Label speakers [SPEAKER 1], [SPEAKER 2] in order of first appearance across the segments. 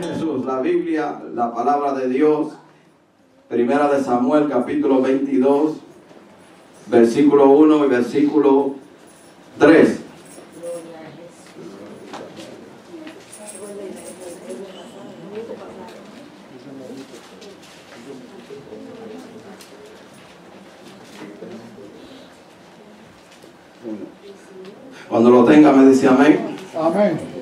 [SPEAKER 1] Jesús, la Biblia, la palabra de Dios, Primera de Samuel, capítulo 22, versículo 1 y versículo 3. Cuando lo tenga me dice amén.
[SPEAKER 2] Amén.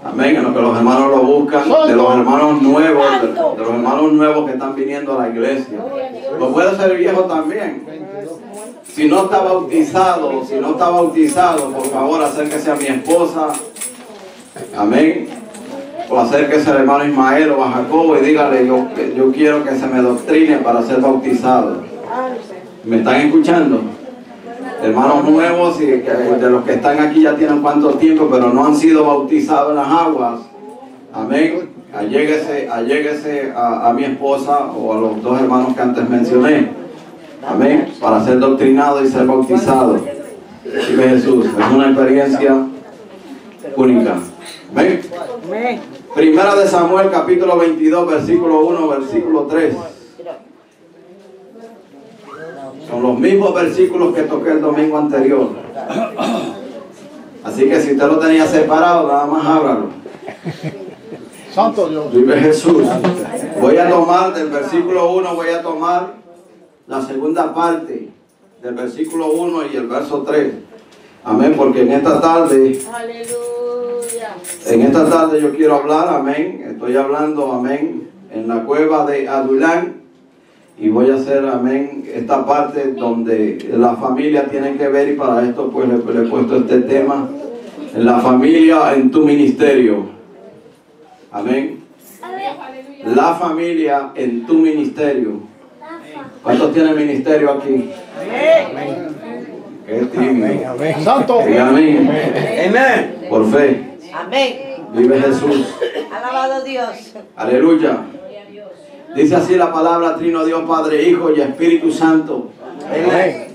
[SPEAKER 1] Amén, en lo que los hermanos lo buscan, de los hermanos nuevos, de los hermanos nuevos que están viniendo a la iglesia. Pues puede ser viejo también. Si no está bautizado, por favor acérquese a mi esposa. Amén. O acérquese al hermano Ismael o a Jacobo y dígale, yo quiero que se me doctrine para ser bautizado. ¿Me están escuchando? Hermanos nuevos y de los que están aquí ya tienen cuánto tiempo, pero no han sido bautizados en las aguas. Amén. Alléguese a mi esposa o a los dos hermanos que antes mencioné. Amén. Para ser doctrinado y ser bautizado. Vive Jesús. Es una experiencia única. Amén. Primera de Samuel, capítulo 22, versículo 1, versículo 3. Son los mismos versículos que toqué el domingo anterior. Así que si usted lo tenía separado, nada más ábralo.
[SPEAKER 2] Santo Dios.
[SPEAKER 1] Vive Jesús. Voy a tomar del versículo 1, voy a tomar la segunda parte del versículo 1 y el verso 3. Amén, porque en esta tarde, yo quiero hablar, amén. Estoy hablando, amén, en la cueva de Adulán. Y voy a hacer, amén, esta parte donde la familia tiene que ver, y para esto pues le he puesto este tema, la familia en tu ministerio. Amén. La familia en tu ministerio. ¿Cuántos tienen ministerio aquí? Amén. Qué tímido.
[SPEAKER 2] Amén. Santo.
[SPEAKER 1] Amén.
[SPEAKER 3] Amén.
[SPEAKER 1] Por fe.
[SPEAKER 3] Amén.
[SPEAKER 1] Vive Jesús.
[SPEAKER 3] Alabado Dios.
[SPEAKER 1] Aleluya. Dice así la palabra: Trino Dios, Padre, Hijo y Espíritu Santo.
[SPEAKER 2] Amén.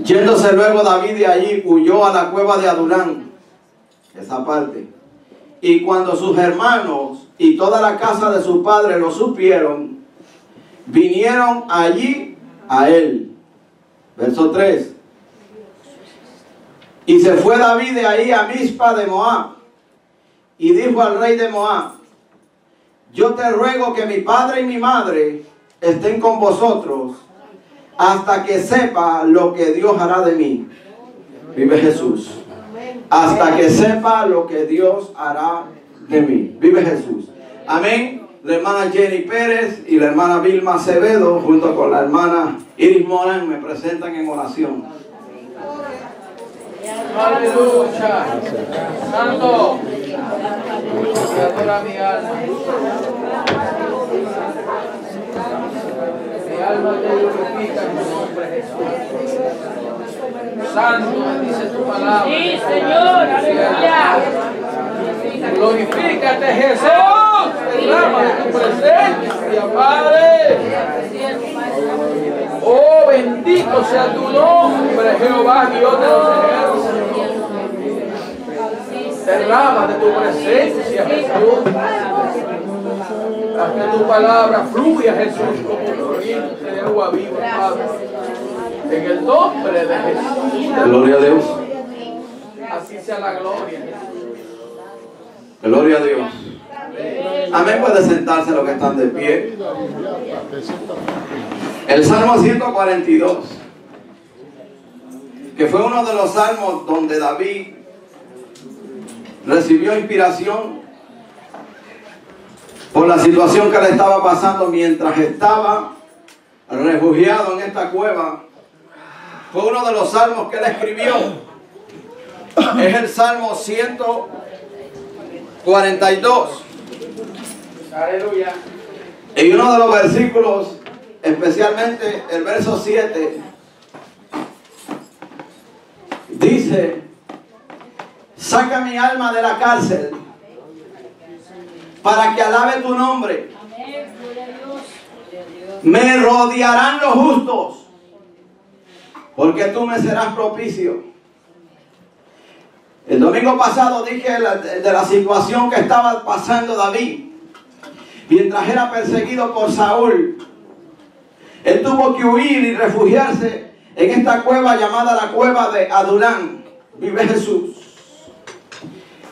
[SPEAKER 1] Yéndose luego David de allí, huyó a la cueva de Adulán. Esa parte. Y cuando sus hermanos y toda la casa de su padre lo supieron, vinieron allí a él. Verso 3. Y se fue David de ahí a Mizpa de Moab, y dijo al rey de Moab: yo te ruego que mi padre y mi madre estén con vosotros hasta que sepa lo que Dios hará de mí. Vive Jesús. Hasta que sepa lo que Dios hará de mí. Vive Jesús. Amén. La hermana Jenny Pérez y la hermana Vilma Acevedo, junto con la hermana Iris Morán, me presentan en oración.
[SPEAKER 4] Aleluya. Santo. Adora mi alma. Mi alma te glorifica en tu nombre, Jesús. Santo, bendice tu palabra.
[SPEAKER 5] Sí, Señor, aleluya.
[SPEAKER 4] Glorifícate, Jesús. Derrama de tu presencia, Padre. Oh, bendito sea tu nombre, Jehová, Dios de los ejércitos. Derrama de tu presencia, Jesús. Haz que tu palabra fluya, Jesús, como un corriente de agua viva, Padre. En el nombre de Jesús.
[SPEAKER 1] Gloria a Dios.
[SPEAKER 4] Así sea la gloria, Jesús.
[SPEAKER 1] Gloria a Dios. Amén. Puede sentarse los que están de pie. El Salmo 142, que fue uno de los salmos donde David recibió inspiración por la situación que le estaba pasando mientras estaba refugiado en esta cueva. Fue uno de los salmos que él escribió. Es el Salmo 142.
[SPEAKER 4] Aleluya.
[SPEAKER 1] Y uno de los versículos, especialmente el verso 7, dice: saca mi alma de la cárcel para que alabe tu nombre. Me rodearán los justos porque tú me serás propicio. El domingo pasado dije de la situación que estaba pasando David mientras era perseguido por Saúl. Él tuvo que huir y refugiarse en esta cueva llamada la cueva de Adulán. Vive Jesús.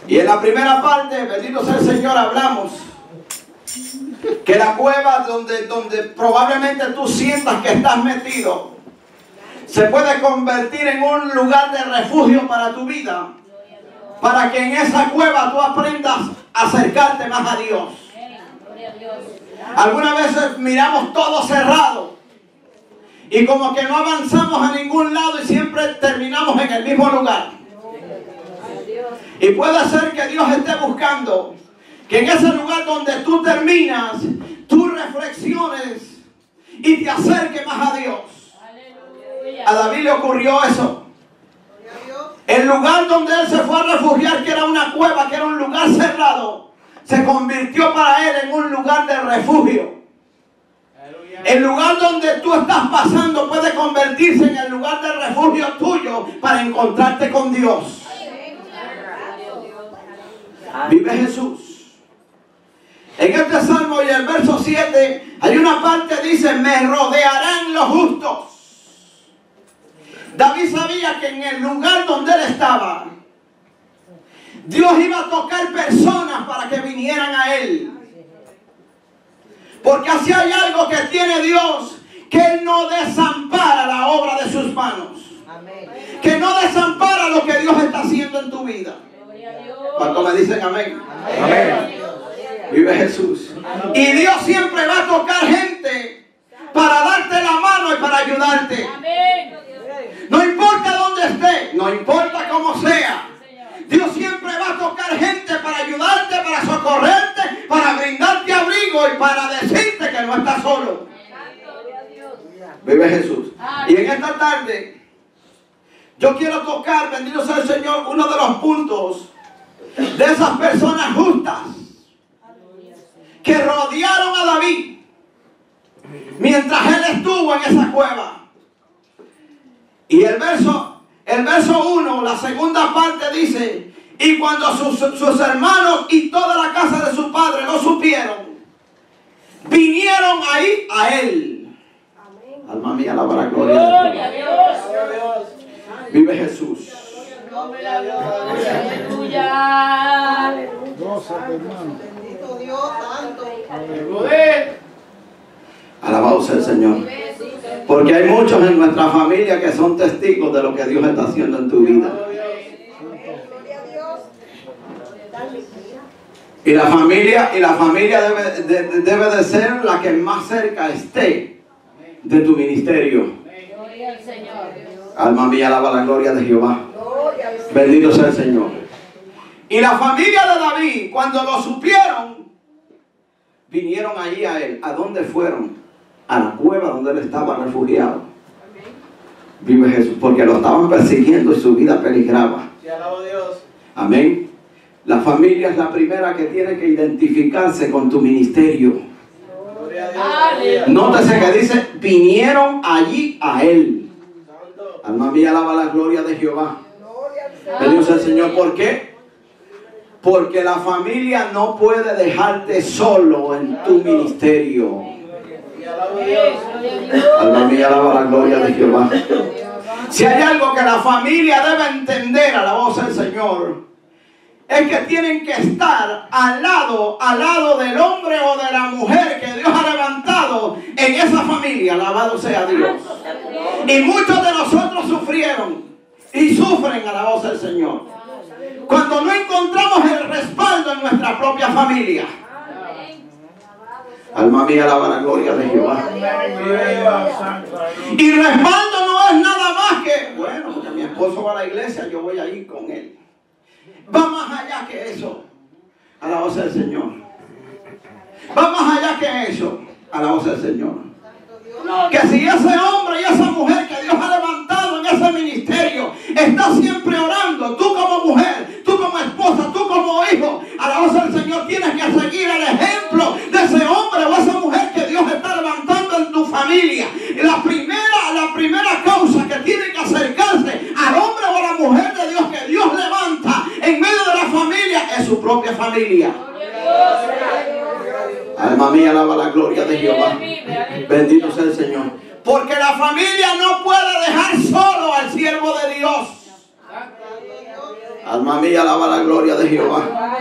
[SPEAKER 1] Y en la primera parte, bendito sea el Señor, hablamos que la cueva donde probablemente tú sientas que estás metido se puede convertir en un lugar de refugio para tu vida, para que en esa cueva tú aprendas a acercarte más a Dios. Algunas veces miramos todo cerrado y como que no avanzamos a ningún lado y siempre terminamos en el mismo lugar. Y puede ser que Dios esté buscando que en ese lugar donde tú terminas, tú reflexiones y te acerques más a Dios. A David le ocurrió eso. El lugar donde él se fue a refugiar, que era una cueva, que era un lugar cerrado, se convirtió para él en un lugar de refugio. El lugar donde tú estás pasando puede convertirse en el lugar de refugio tuyo para encontrarte con Dios. Vive Jesús. En este salmo y el verso 7 hay una parte que dice: me rodearán los justos. David sabía que en el lugar donde él estaba, Dios iba a tocar personas para que vinieran a él. Porque así hay algo que tiene Dios, que Él no desampara la obra de sus manos. Que no desampara lo que Dios está haciendo en tu vida. ¿Cuánto me dicen amén? Amén. Vive Jesús. Y Dios siempre va a tocar gente para darte la mano y para ayudarte. No importa dónde esté, no importa cómo sea, Dios siempre va a tocar gente para ayudarte, para socorrerte, para brindarte abrigo y para decirte que no estás solo. Vive Jesús. Y en esta tarde yo quiero tocar, bendito sea el Señor, uno de los puntos de esas personas justas que rodearon a David mientras él estuvo en esa cueva. Y el verso 1, la segunda parte dice: y cuando sus hermanos y toda la casa de su padre lo supieron, vinieron ahí a él. Amén. Alma mía, alaba la gloria a Dios. Vive Jesús.
[SPEAKER 5] Aleluya.
[SPEAKER 3] Bendito Dios santo.
[SPEAKER 1] Alabado sea el Señor. Porque hay muchos en nuestra familia que son testigos de lo que Dios está haciendo en tu vida. Y la familia debe de ser la que más cerca esté de tu ministerio. Alma mía, alaba la gloria de Jehová. Bendito sea el Señor. Y la familia de David, cuando lo supieron, vinieron allí a él. ¿A dónde fueron? A la cueva donde él estaba refugiado. Vive Jesús. Porque lo estaban persiguiendo y su vida peligraba. Amén. La familia es la primera que tiene que identificarse con tu ministerio. Nótese que dice: vinieron allí a él. Alma mía, alaba la gloria de Jehová. Bendito sea el Señor. ¿Por qué? Porque la familia no puede dejarte solo en tu ministerio. Alma mía, alaba la gloria de Jehová. Si hay algo que la familia debe entender a la voz del Señor, es que tienen que estar al lado del hombre o de la mujer que Dios ha levantado en esa familia. Alabado sea Dios. Y muchos de nosotros sufrieron y sufren a la voz del Señor cuando no encontramos el respaldo en nuestra propia familia. Alma mía, alaba la gloria de Jehová. Y respaldo no es nada más que: bueno, porque mi esposo va a la iglesia, yo voy a ir con él. Va más allá que eso. Alabado sea el Señor. Va más allá que eso. Alabado sea el Señor. Que si ese hombre y esa mujer que Dios ha levantado en ese ministerio está siempre orando, tú como mujer, tú como esposa, tú como hijo, alabado sea el Señor, tienes que seguir el ejemplo de ese hombre o esa mujer que Dios está levantando en tu familia. Y la primera causa que tiene que familia. Alma mía, alaba la gloria de Jehová. Bendito sea el Señor. Porque la familia no puede dejar solo al siervo de Dios. Alma mía, alaba la gloria de Jehová.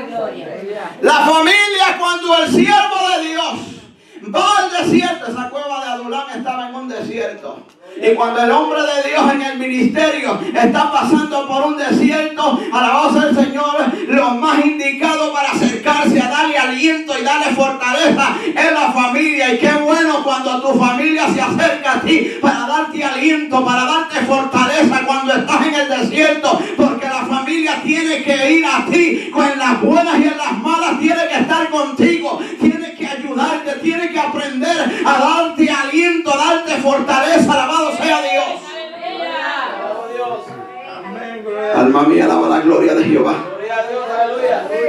[SPEAKER 1] La familia, cuando el siervo de Dios va al desierto, esa cueva de Adulam estaba en un desierto. Y cuando el hombre de Dios en el ministerio está pasando por un desierto, alabado sea el Señor, lo más indicado para acercarse a darle aliento y darle fortaleza es la familia. Y qué bueno cuando tu familia se acerca a ti para darte aliento, para darte fortaleza cuando estás en el desierto, porque la familia tiene que ir a ti, en las buenas y en las malas tiene que estar contigo, tiene que ayudarte, tiene que aprender a darte aliento, a darte fortaleza. Alabado sea Dios. Alma mía, alaba la gloria de Jehová.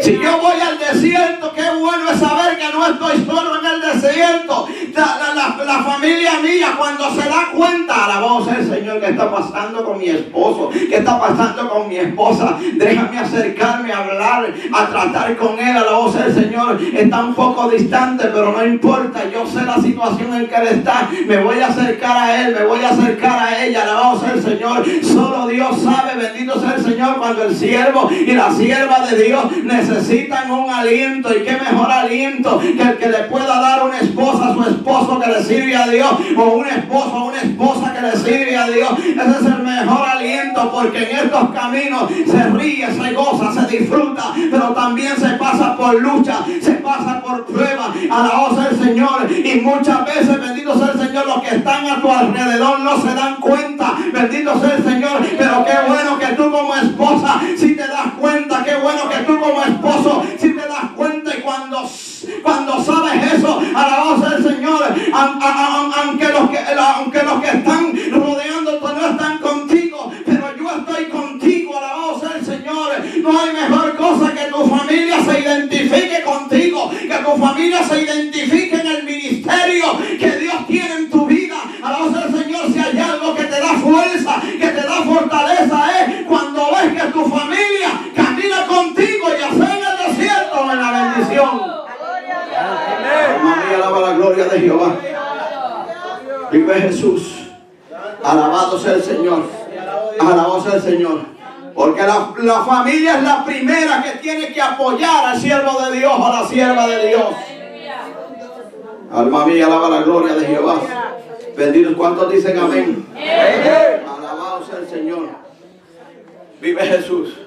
[SPEAKER 1] Si yo voy al desierto, qué bueno es saber que no estoy solo en el desierto. La familia mía, cuando se da cuenta, alabado sea el Señor, que está pasando con mi esposo, que está pasando con mi esposa, déjame acercarme a hablar, a tratar con él. Alabado sea el Señor, está un poco distante, pero no importa, yo sé la situación en que él está, me voy a acercar a él, me voy a acercar a ella. Alabado sea el Señor, solo Dios sabe, bendito sea el Señor, cuando el siervo y la sierva de Dios necesitan un aliento. Y qué mejor aliento que el que le pueda dar una esposa a su esposo que le sirve a Dios, o un esposo a una esposa que le sirve a Dios. Ese es el mejor aliento, porque en estos caminos se ríe, se goza, se disfruta, pero también se pasa por lucha, se pasa por prueba. Alabado sea el Señor. Y muchas veces, bendito sea el Señor, los que están a tu alrededor no se dan cuenta, bendito sea el Señor, pero qué bueno que tú como esposa si te das cuenta, qué bueno que tú como esposo si te das cuenta. Y cuando sabes eso, alabado sea el Señor, aunque los que están rodeándote no están contigo, pero yo estoy contigo. Alabado sea el Señor. No hay mejor cosa que tu familia se identifique contigo, que tu familia se identifique en el ministerio que Dios tiene en tu vida. Alabado sea el Señor. Si hay algo que te da fuerza, que te da fortaleza, es cuando ves que tu familia camina contigo, ya sea en el desierto o en la bendición. Alma mía, alaba la gloria de Jehová. Vive Jesús. Alabado sea el Señor. Alabado sea el Señor. Porque la familia es la primera que tiene que apoyar al siervo de Dios, a la sierva de Dios. Alma mía, alaba la gloria de Jehová. Bendito. ¿Cuántos dicen amén? Alabado sea el Señor. Vive Jesús.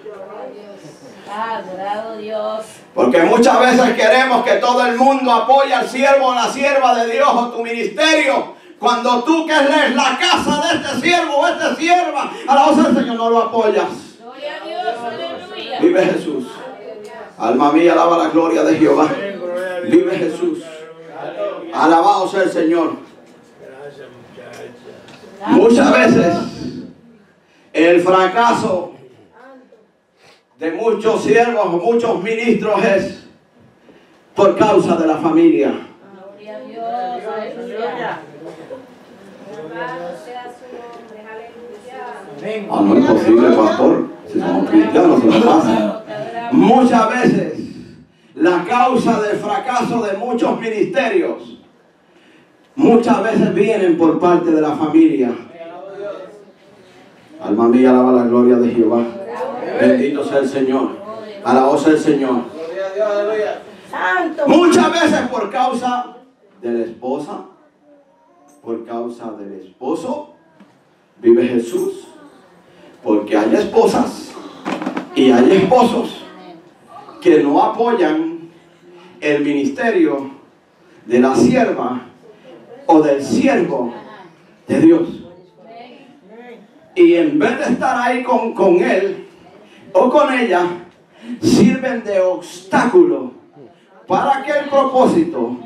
[SPEAKER 5] Adorado Dios.
[SPEAKER 1] Porque muchas veces queremos que todo el mundo apoye al siervo o la sierva de Dios o tu ministerio, cuando tú, que eres la casa de este siervo o esta sierva, alabado sea el Señor, no lo apoyas.
[SPEAKER 5] Gloria a Dios, aleluya.
[SPEAKER 1] Vive Jesús. Alma mía, alaba la gloria de Jehová. Vive Jesús. Alabado sea el Señor. Muchas veces el fracaso de muchos siervos, muchos ministros, es por causa de la familia.
[SPEAKER 5] Gloria a Dios, aleluya.
[SPEAKER 1] Ah, no es posible, pastor. Si somos cristianos, se nos pasa. Muchas veces la causa del fracaso de muchos ministerios, muchas veces vienen por parte de la familia. Alma mía, alaba la gloria de Jehová. Bendito sea el Señor. Alabado sea el Señor. Muchas veces por causa de la esposa, por causa del esposo. Vive Jesús. Porque hay esposas y hay esposos que no apoyan el ministerio de la sierva o del siervo de Dios. Y en vez de estar ahí con él o con ella, sirven de obstáculo para que el propósito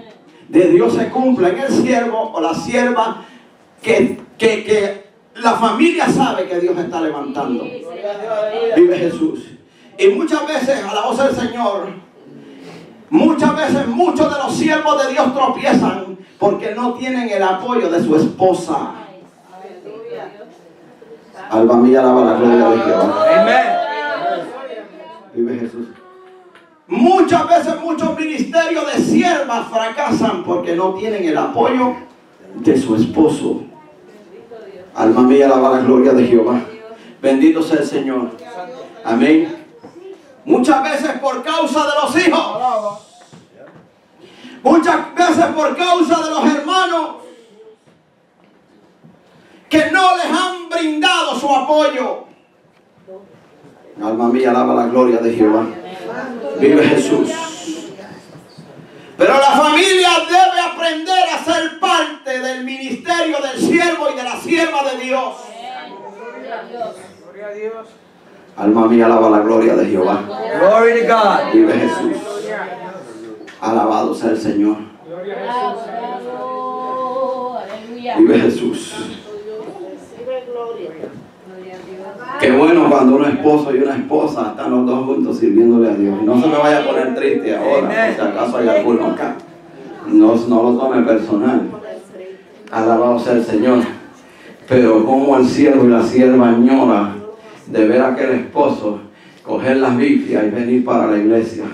[SPEAKER 1] de Dios se cumpla en el siervo o la sierva que la familia sabe que Dios está levantando. Vive Jesús. Y muchas veces, a la voz del Señor, muchas veces muchos de los siervos de Dios tropiezan porque no tienen el apoyo de su esposa. Alma mía, alaba la gloria de Jehová. Vive Jesús. Muchas veces muchos ministerios de siervas fracasan porque no tienen el apoyo de su esposo. Alma mía, alaba la gloria de Jehová. Bendito sea el Señor. Amén. Muchas veces por causa de los hijos. Muchas veces por causa de los hermanos que no les han brindado su apoyo. Alma mía, alaba la gloria de Jehová. Vive Jesús. Pero la familia debe aprender a ser parte del ministerio del siervo y de la sierva de Dios.
[SPEAKER 4] Gloria a Dios.
[SPEAKER 1] Alma mía, alaba la gloria de Jehová.
[SPEAKER 6] Glory to God.
[SPEAKER 1] Vive Jesús. Alabado sea el Señor.
[SPEAKER 4] Gloria a Jesús.
[SPEAKER 5] Aleluya.
[SPEAKER 1] Vive Jesús.
[SPEAKER 3] Vive gloria.
[SPEAKER 1] Qué bueno cuando un esposo y una esposa están los dos juntos sirviéndole a Dios. Y no se me vaya a poner triste ahora, por si acaso hay alguno acá. No lo tome personal. Alabado sea el Señor. Pero como el siervo y la sierva añora de ver a aquel esposo coger las Biblias y venir para la iglesia.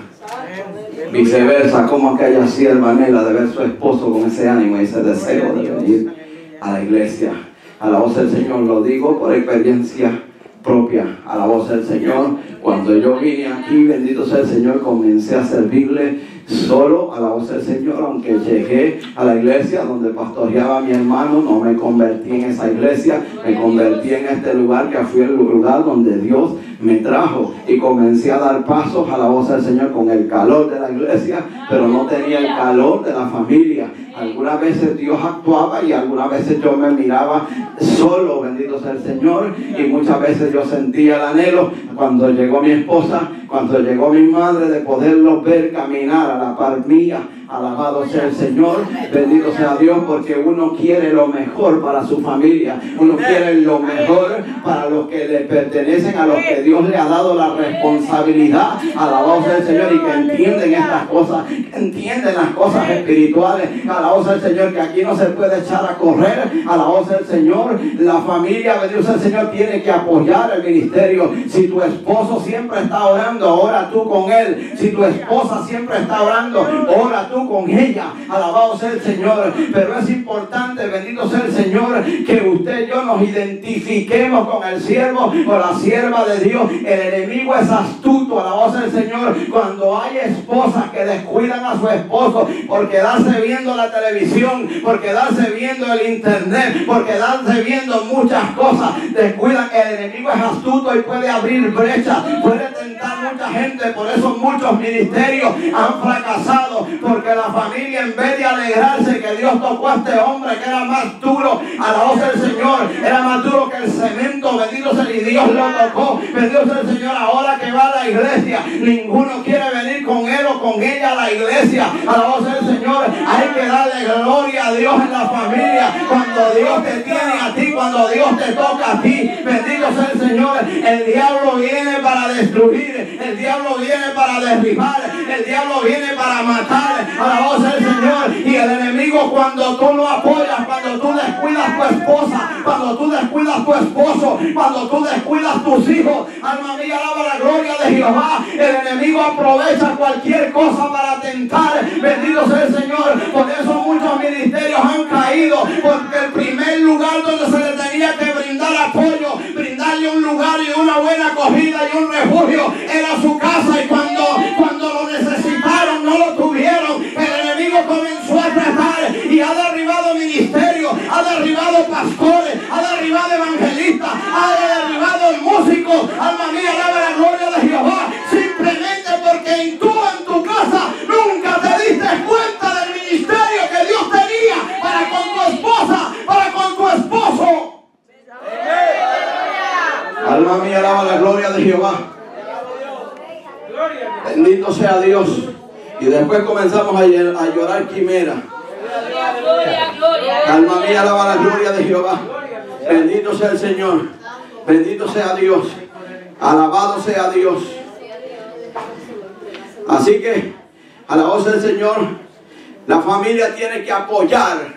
[SPEAKER 1] Viceversa, como aquella sierva anhela de ver a su esposo con ese ánimo y ese deseo de venir a la iglesia. A la voz del Señor, lo digo por experiencia propia. A la voz del Señor, cuando yo vine aquí, bendito sea el Señor, comencé a servirle solo. A la voz del Señor, aunque llegué a la iglesia donde pastoreaba a mi hermano, no me convertí en esa iglesia, me convertí en este lugar que fue el lugar donde Dios me trajo, y comencé a dar pasos a la voz del Señor con el calor de la iglesia, pero no tenía el calor de la familia. Algunas veces Dios actuaba y algunas veces yo me miraba solo, bendito sea el Señor, y muchas veces yo sentía el anhelo cuando llegó mi esposa, cuando llegó mi madre, de poderlos ver caminar a la par mía. Alabado sea el Señor, bendito sea Dios, porque uno quiere lo mejor para su familia, uno quiere lo mejor para los que le pertenecen, a los que Dios le ha dado la responsabilidad. Alabado sea el Señor, y que entienden estas cosas, que entienden las cosas espirituales. Alabado sea el Señor, que aquí no se puede echar a correr. Alabado sea el Señor, la familia, bendito sea el Señor, tiene que apoyar el ministerio. Si tu esposo siempre está orando, ora tú con él. Si tu esposa siempre está orando, ora tú con ella. Alabado sea el Señor. Pero es importante, bendito sea el Señor, que usted y yo nos identifiquemos con el siervo o la sierva de Dios. El enemigo es astuto, alabado sea el Señor. Cuando hay esposas que descuidan a su esposo por quedarse viendo la televisión, por quedarse viendo el internet, por quedarse viendo muchas cosas, descuidan. El enemigo es astuto y puede abrir brechas, puede tentar mucha gente. Por eso muchos ministerios han fracasado, porque la familia, en vez de alegrarse que Dios tocó a este hombre que era más duro, a la voz del Señor, era más duro que el cemento, bendito sea, y Dios lo tocó, bendito sea el Señor. Ahora que va a la iglesia, ninguno quiere venir con él o con ella a la iglesia. A la voz del Señor, hay que darle gloria a Dios en la familia. Cuando Dios te tiene a ti, cuando Dios te toca a ti, bendito sea el Señor. El diablo viene para destruir, el diablo viene para derribar, el diablo viene para matar. A la voz del Señor. Y el enemigo, cuando tú lo apoyas, cuando tú descuidas tu esposa, cuando tú descuidas tu esposo, cuando tú descuidas tus hijos, alma mía, alaba la gloria de Jehová. El enemigo aprovecha cualquier cosa para tentar, bendito sea el Señor. Por eso muchos ministerios han caído, porque el primer lugar donde se le tenía que brindar apoyo, brindarle un lugar y una buena acogida y un refugio, era su casa. Y cuando lo necesitaron, no lo tuvieron. El enemigo comenzó a tratar y ha derribado ministerios, ha derribado pastores, ha derribado evangelistas, ha derribado músicos. Alma mía, alaba la gloria de Jehová, simplemente porque tú en tu casa nunca te diste cuenta del ministerio que Dios tenía para con tu esposa, para con tu esposo. Alma mía, alaba la gloria de Jehová. Bendito sea Dios. Y después comenzamos a llorar quimera.
[SPEAKER 5] Gloria, gloria.
[SPEAKER 1] Alma mía, alaba la gloria de Jehová. Bendito sea el Señor. Bendito sea Dios. Alabado sea Dios. Así que, a la voz del Señor, la familia tiene que apoyar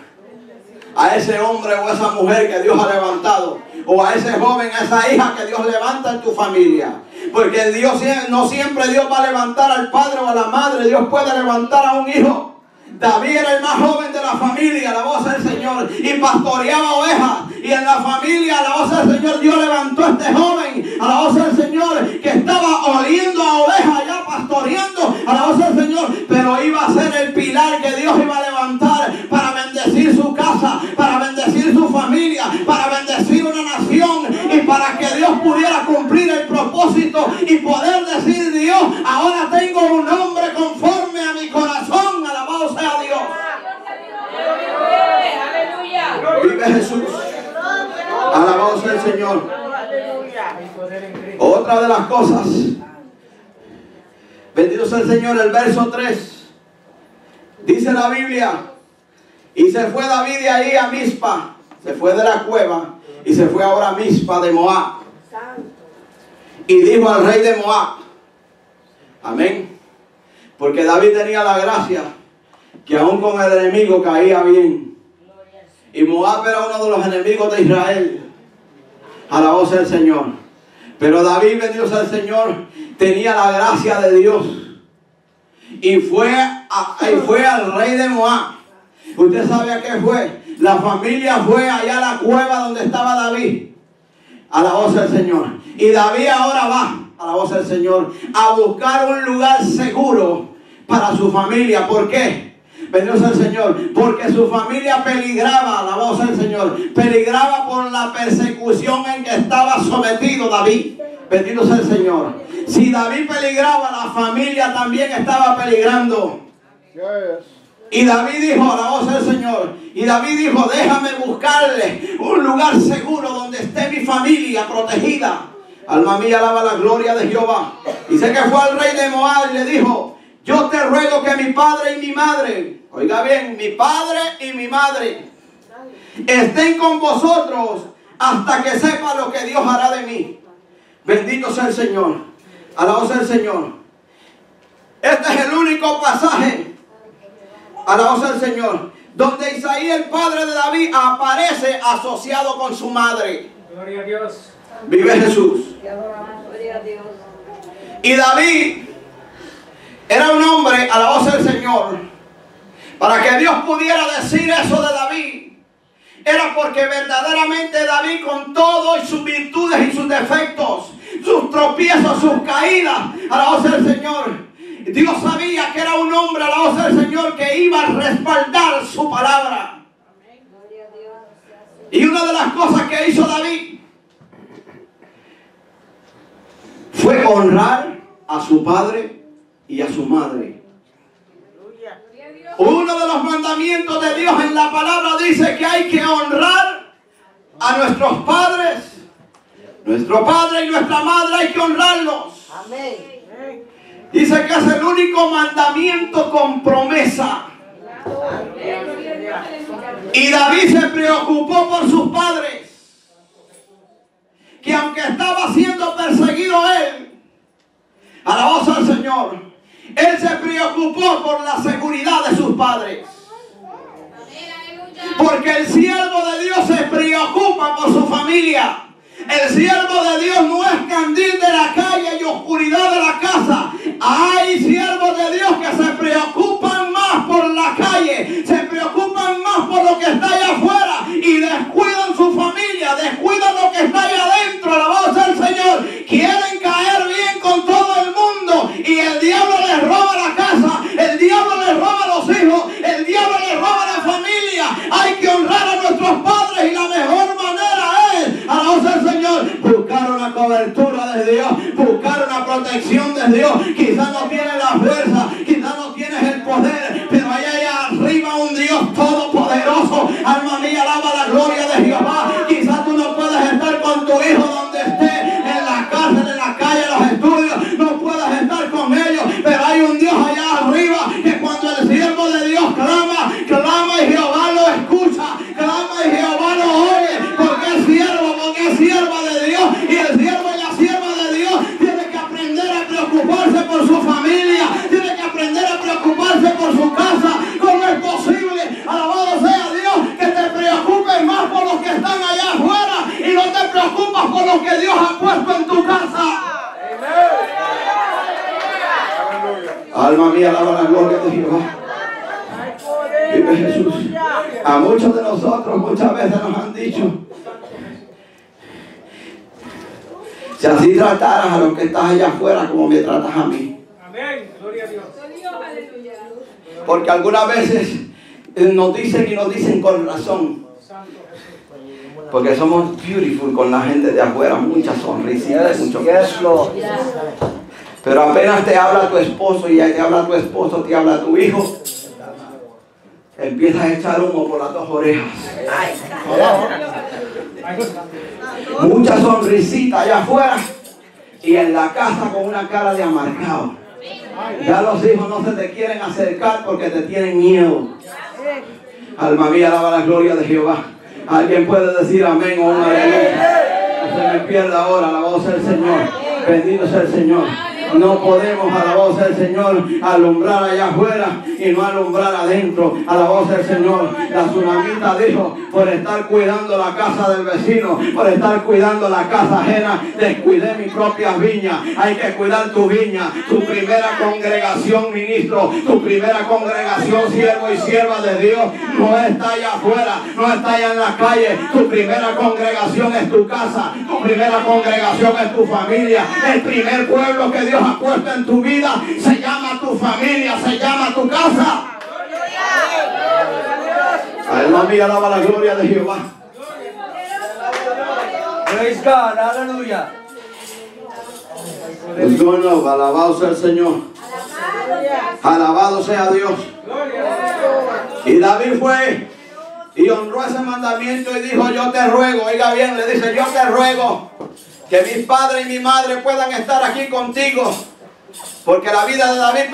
[SPEAKER 1] a ese hombre o a esa mujer que Dios ha levantado, o a ese joven, a esa hija que Dios levanta en tu familia. Porque Dios no siempre Dios va a levantar al padre o a la madre. Dios puede levantar a un hijo. David era el más joven de la familia, la voz del Señor, y pastoreaba ovejas. Y en la familia, la voz del Señor, Dios levantó a este joven, a la voz del Señor, que estaba oliendo a ovejas, ya pastoreando, a la voz del Señor. Pero iba a ser el pilar que Dios iba a levantar para bendecir su casa, para bendecir su familia, para bendecir una nación, y para que Dios pudiera cumplir el propósito y poder decir: Dios, ahora tengo un hombre conforme a mi corazón. Alabado sea Dios.
[SPEAKER 5] Aleluya.
[SPEAKER 1] Vive Jesús. Alabado sea el Señor. Otra de las cosas, bendito sea el Señor, el verso 3. Dice la Biblia: y se fue David de ahí a Mizpa. Se fue de la cueva y se fue ahora a Mizpa de Moab. Y dijo al rey de Moab. Amén. Porque David tenía la gracia que aún con el enemigo caía bien. Y Moab era uno de los enemigos de Israel. Alabado sea el Señor. Pero David, bendito sea el Señor, tenía la gracia de Dios. Y fue al rey de Moab. Usted sabe a qué fue. La familia fue allá a la cueva donde estaba David. Alabado sea el Señor. Y David ahora va, alabado sea el Señor, a buscar un lugar seguro para su familia. ¿Por qué? Bendito sea el Señor. Porque su familia peligraba, alabado sea el Señor, peligraba por la persecución en que estaba sometido David. Bendito sea el Señor. Si David peligraba, la familia también estaba peligrando. Y David dijo, alabado sea el Señor, y David dijo: déjame buscarle un lugar seguro donde esté mi familia protegida. Alma mía, alaba la gloria de Jehová. Y sé que fue al rey de Moab y le dijo: yo te ruego que mi padre y mi madre, oiga bien, mi padre y mi madre, estén con vosotros hasta que sepa lo que Dios hará de mí. Bendito sea el Señor. Alabado sea el Señor. Este es el único pasaje, alabado sea el Señor, donde Isaí, el padre de David, aparece asociado con su madre.
[SPEAKER 4] Gloria a Dios.
[SPEAKER 1] Vive Jesús. Y David era un hombre, alabado sea el Señor, para que Dios pudiera decir eso de David, era porque verdaderamente David, con todo y sus virtudes y sus defectos, sus tropiezos, sus caídas, alabado sea el Señor, Dios sabía que era un hombre, alabado sea el Señor, que iba a respaldar su palabra. Y una de las cosas que hizo David fue honrar a su padre y a su madre. Uno de los mandamientos de Dios en la palabra dice que hay que honrar a nuestros padres. Nuestro padre y nuestra madre hay que honrarlos.
[SPEAKER 3] Amén.
[SPEAKER 1] Dice que es el único mandamiento con promesa. Y David se preocupó por sus padres, que aunque estaba siendo perseguido él, alabado al Señor, él se preocupó por la seguridad de sus padres. Porque el siervo de Dios se preocupa por su familia. El siervo de Dios no es candil de la calle y oscuridad de la casa. Hay siervos de Dios que se preocupan más por la calle, se preocupan más por lo que está allá afuera y descuidan su familia, descuidan lo que está allá adentro. Alabado sea el Señor. Quieren caer bien con todo el mundo y el diablo les roba la casa, el diablo les roba los hijos, el diablo les roba la familia. Hay que honrar a nuestros padres y la mejor manera es, alabado sea el Señor, buscar una cobertura de Dios, buscar una protección de Dios. Quizás no tienes la fuerza, quizás no tienes el poder, pero allá arriba un Dios todopoderoso. Alma mía, alaba la gloria de Jehová. Quizás tú no puedes estar con tu hijo donde esté, en la cárcel, en la calle, en los estudios, no puedes estar con ellos, pero hay un Dios allá arriba que cuando el siervo de Dios clama, clama y Jehová lo escucha, clama y Jehová lo oye, porque es siervo, porque es sierva de Dios, y el siervo y la sierva de Dios tiene que aprender a preocuparse por su familia, tiene que aprender a preocuparse por su casa. ¿Cómo es posible, alabado sea Dios, que te preocupes más por los que están allá afuera y no te preocupas por lo que Dios ha puesto en tu casa? Alma mía, alaba la gloria de Jehová. Vive Jesús. A muchos de nosotros muchas veces nos han dicho: si así trataras a los que estás allá afuera como me tratas a mí.
[SPEAKER 4] Amén. Gloria a Dios.
[SPEAKER 1] Porque algunas veces nos dicen con razón. Porque somos beautiful con la gente de afuera, muchas sonrisitas, mucho beso. Pero apenas te habla tu esposo y te habla tu esposo, te habla tu hijo, empiezas a echar humo por las dos orejas. Mucha sonrisita allá afuera y en la casa con una cara de amargado. Ya los hijos no se te quieren acercar porque te tienen miedo. Alma mía, alaba la gloria de Jehová. Alguien puede decir amén o un aleluya. No se me pierda ahora, alabado sea el Señor. Bendito sea el Señor. No podemos, alabado sea el Señor, alumbrar allá afuera y no alumbrar adentro. Alabado sea el Señor. La tsunamita dijo: por estar cuidando la casa del vecino, por estar cuidando la casa ajena, descuidé mi propia viña. Hay que cuidar tu viña, tu primera congregación, ministro, tu primera congregación, siervo y sierva de Dios, no está allá afuera, no está allá en la calle. Tu primera congregación es tu casa, tu primera congregación es tu familia. El primer pueblo que Dios ha puesto en tu vida se llama tu familia, se llama tu casa. Alma mía, alaba la gloria de Jehová.
[SPEAKER 4] Praise God. Aleluya.
[SPEAKER 1] Es bueno, alabado sea el Señor. Alabado sea Dios. Y David fue y honró ese mandamiento y dijo: yo te ruego, oiga bien, le dice: yo te ruego que mi padre y mi madre puedan estar aquí contigo. Porque la vida de David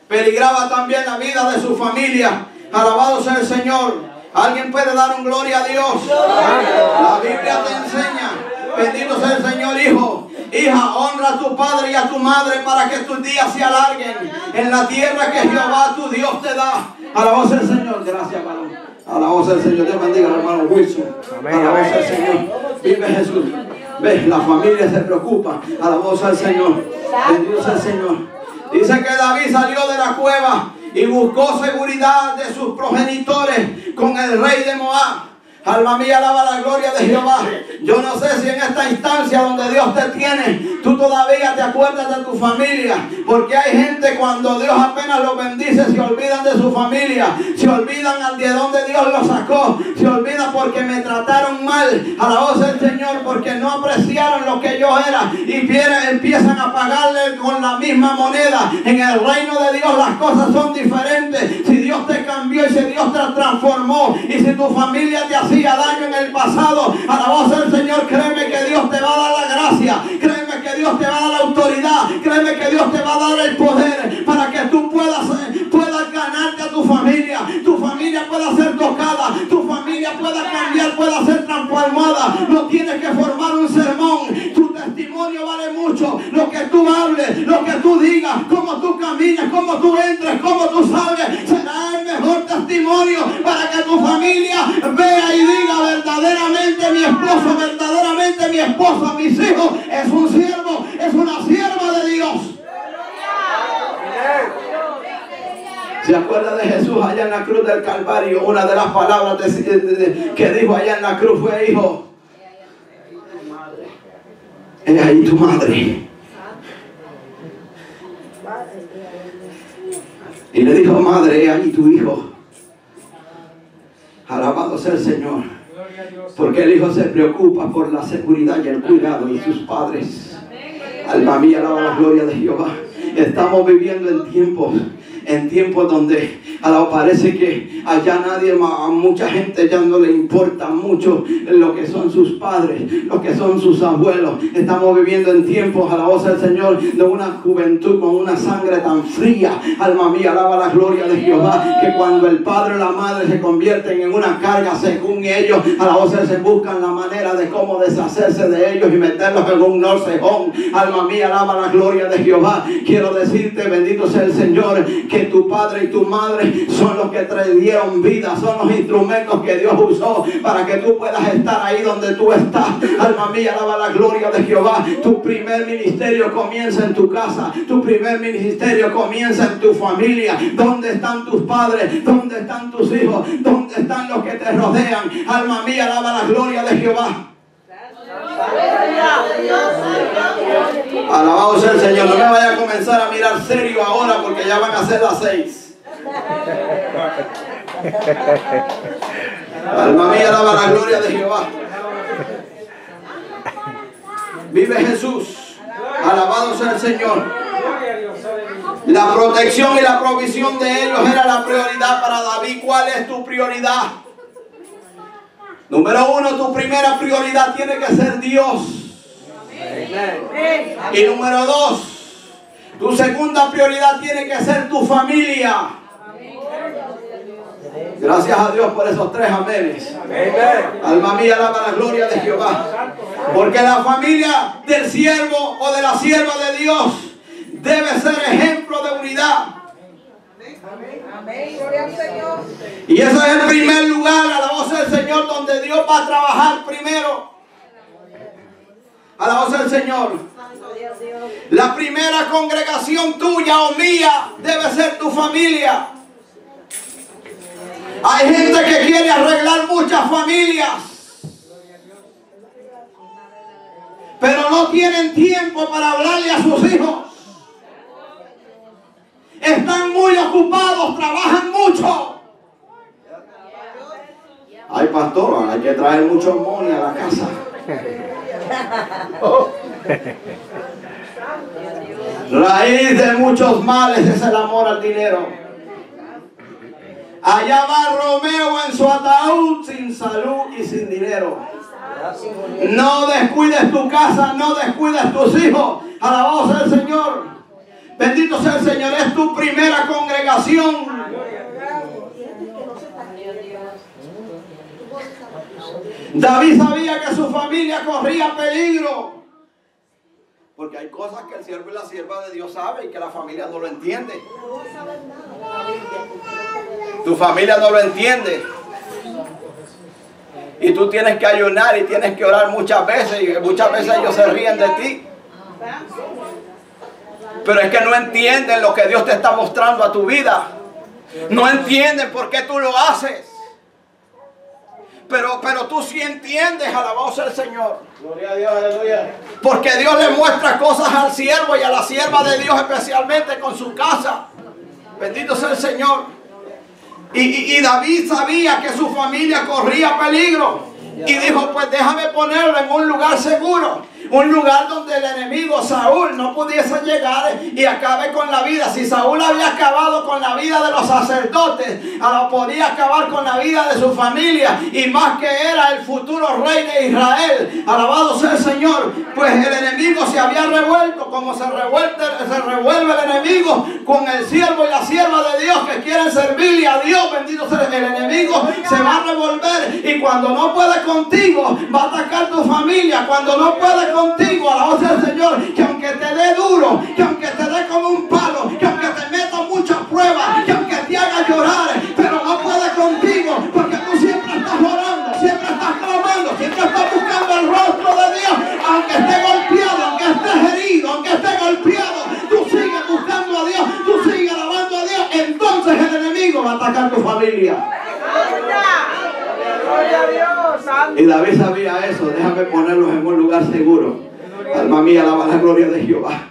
[SPEAKER 1] peligraba también la vida de su familia. Alabado sea el Señor. ¿Alguien puede dar un gloria a Dios? La Biblia te enseña: bendito sea el Señor, hijo, hija, honra a tu padre y a tu madre para que tus días se alarguen en la tierra que Jehová tu Dios te da. Alabado sea el Señor. Gracias, varón. Alabado sea el Señor. Dios bendiga al hermano Wilson. Alabado sea el Señor. Vive Jesús. Ves, la familia se preocupa. Alabado sea el Señor. Bendito sea el Señor. Dice que David salió de la cueva y buscó seguridad de sus progenitores con el rey de Moab. Alma mía, alaba la gloria de Jehová. Yo no sé si en esta instancia donde Dios te tiene, tú todavía te acuerdas de tu familia. Porque hay gente, cuando Dios apenas los bendice, se olvidan de su familia. Se olvidan de dónde Dios los sacó. Se olvidan porque me trataron mal. Alabado sea el Señor, porque no apreciaron lo que yo era. Y empiezan a pagarle con la misma moneda. En el reino de Dios las cosas son diferentes. Si Dios te cambió y si Dios te transformó, y si tu familia te hacía daño en el pasado, alabado sea el Señor, créeme que Dios te va a dar la gracia, créeme que Dios te va a dar la autoridad, créeme que Dios te va a dar el poder para que tú puedas ganarte a tu familia pueda ser tocada, tu familia pueda cambiar, pueda ser transformada. No tienes que formar un sermón, tu testimonio vale mucho. Lo que tú hables, lo que tú digas, cómo tú caminas, cómo tú entres, cómo tú salgas, será el mejor testimonio para que tu familia vea y diga: verdaderamente mi esposo, verdaderamente mi esposa, mis hijos, es un siervo, es una sierva de Dios. ¿Se acuerda de Jesús allá en la cruz del Calvario? Una de las palabras que dijo allá en la cruz fue: hijo, es ahí tu madre. Y le dijo: madre, es ahí tu hijo. Alabado sea el Señor. Porque el hijo se preocupa por la seguridad y el cuidado de sus padres. Alma mía, alaba la gloria de Jehová. Estamos viviendo en tiempos donde parece que allá a mucha gente ya no le importa mucho lo que son sus padres, lo que son sus abuelos. Estamos viviendo en tiempos, alabado sea el Señor, de una juventud con una sangre tan fría. Alma mía, alaba la gloria de Jehová, que cuando el padre o la madre se convierten en una carga según ellos, alabado sea, se buscan la manera de cómo deshacerse de ellos y meterlos en un norsejón. Alma mía, alaba la gloria de Jehová. Quiero decirte, bendito sea el Señor, que tu padre y tu madre son los que te dieron vida, son los instrumentos que Dios usó para que tú puedas estar ahí donde tú estás. Alma mía, alaba la gloria de Jehová. Tu primer ministerio comienza en tu casa, tu primer ministerio comienza en tu familia. ¿Dónde están tus padres? ¿Dónde están tus hijos? ¿Dónde están los que te rodean? Alma mía, alaba la gloria de Jehová. Alabado sea el Señor. No me vaya a comenzar a mirar serio ahora porque ya van a ser las 6. Alma mía, alaba la gloria de Jehová. Vive Jesús. Alabado sea el Señor. La protección y la provisión de ellos era la prioridad para David. ¿Cuál es tu prioridad? Número 1, tu primera prioridad tiene que ser Dios. Y número 2, tu segunda prioridad tiene que ser tu familia. Gracias a Dios por esos 3 amenes. Alma mía, alaba la gloria de Jehová. Porque la familia del siervo o de la sierva de Dios debe ser ejemplo de unidad. Y ese es el primer lugar, alabado sea el Señor, donde Dios va a trabajar primero. Alabado sea el Señor. La primera congregación tuya o mía debe ser tu familia. Hay gente que quiere arreglar muchas familias, pero no tienen tiempo para hablarle a sus hijos. Están muy ocupados, trabajan mucho. Ay, pastor, hay que traer mucho money a la casa. Raíz de muchos males es el amor al dinero. Allá va Romeo en su ataúd sin salud y sin dinero. No descuides tu casa, no descuides tus hijos. Alabado sea el Señor. Bendito sea el Señor. Es tu primera congregación. David sabía que su familia corría peligro. Porque hay cosas que el siervo y la sierva de Dios saben y que la familia no lo entiende. Tu familia no lo entiende. Y tú tienes que ayunar y tienes que orar muchas veces. Y muchas veces ellos se ríen de ti. Pero es que no entienden lo que Dios te está mostrando a tu vida. No entienden por qué tú lo haces. Pero tú sí entiendes, alabado sea el Señor.
[SPEAKER 2] Gloria a Dios, aleluya.
[SPEAKER 1] Porque Dios le muestra cosas al siervo y a la sierva de Dios, especialmente con su casa. Bendito sea el Señor. Y David sabía que su familia corría peligro. Y dijo, pues déjame ponerlo en un lugar seguro. Un lugar donde el enemigo Saúl no pudiese llegar y acabe con la vida. Si Saúl había acabado con la vida de los sacerdotes, ahora podía acabar con la vida de su familia. Y más que era el futuro rey de Israel. Alabado sea el Señor. Pues el enemigo se había revuelto como se revuelve el enemigo con el siervo y la sierva de Dios que quieren servirle a Dios. Bendito sea el enemigo. Se va a revolver y cuando no puede contigo va a atacar tu familia. Cuando no puede contigo, alabado sea el Señor, que aunque te dé duro, que aunque te dé con un palo, que aunque te meta muchas pruebas, que aunque te haga llorar, pero no puede contigo, porque tú siempre estás orando, siempre estás clamando, siempre estás buscando el rostro de Dios, aunque esté golpeado, aunque estés herido, aunque estés golpeado, tú sigues buscando a Dios, tú sigues alabando a Dios, entonces el enemigo va a atacar tu familia. Y David sabía eso. Déjame ponerlos en un lugar seguro. Alma mía, alaba la gloria de Jehová.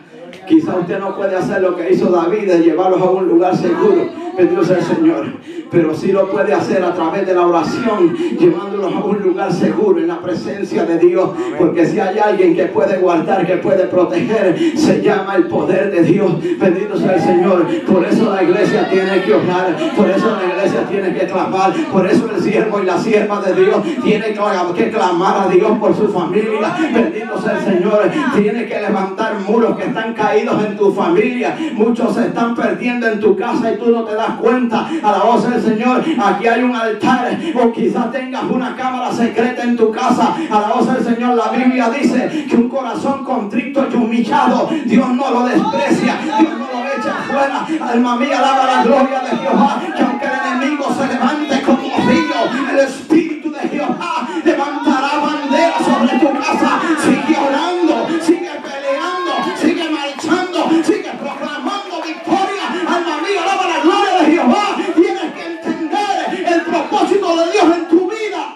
[SPEAKER 1] Quizá usted no puede hacer lo que hizo David, de llevarlos a un lugar seguro. Bendito sea el Señor. Pero sí lo puede hacer a través de la oración, llevándolos a un lugar seguro en la presencia de Dios. Porque si hay alguien que puede guardar, que puede proteger, se llama el poder de Dios. Bendito sea el Señor. Por eso la iglesia tiene que orar. Por eso la iglesia tiene que clamar. Por eso el siervo y la sierva de Dios tiene que clamar a Dios por su familia. Bendito sea el Señor. Tiene que levantar muros que están caídos en tu familia. Muchos se están perdiendo en tu casa y tú no te das cuenta. Alabado sea el Señor. Aquí hay un altar, o quizás tengas una cámara secreta en tu casa. Alabado sea el Señor. La Biblia dice que un corazón contrito y humillado, Dios no lo desprecia, Dios no lo ve eche afuera. Alma mía, alaba la gloria de Jehová. Que aunque el enemigo se levante como río, el Espíritu de Jehová levantará bandera sobre tu casa. Sigue orando, sigue peleando, sigue marchando, sigue proclamando victoria. Alma mía, alaba la gloria de Jehová. Tienes que entender el propósito de Dios en tu vida.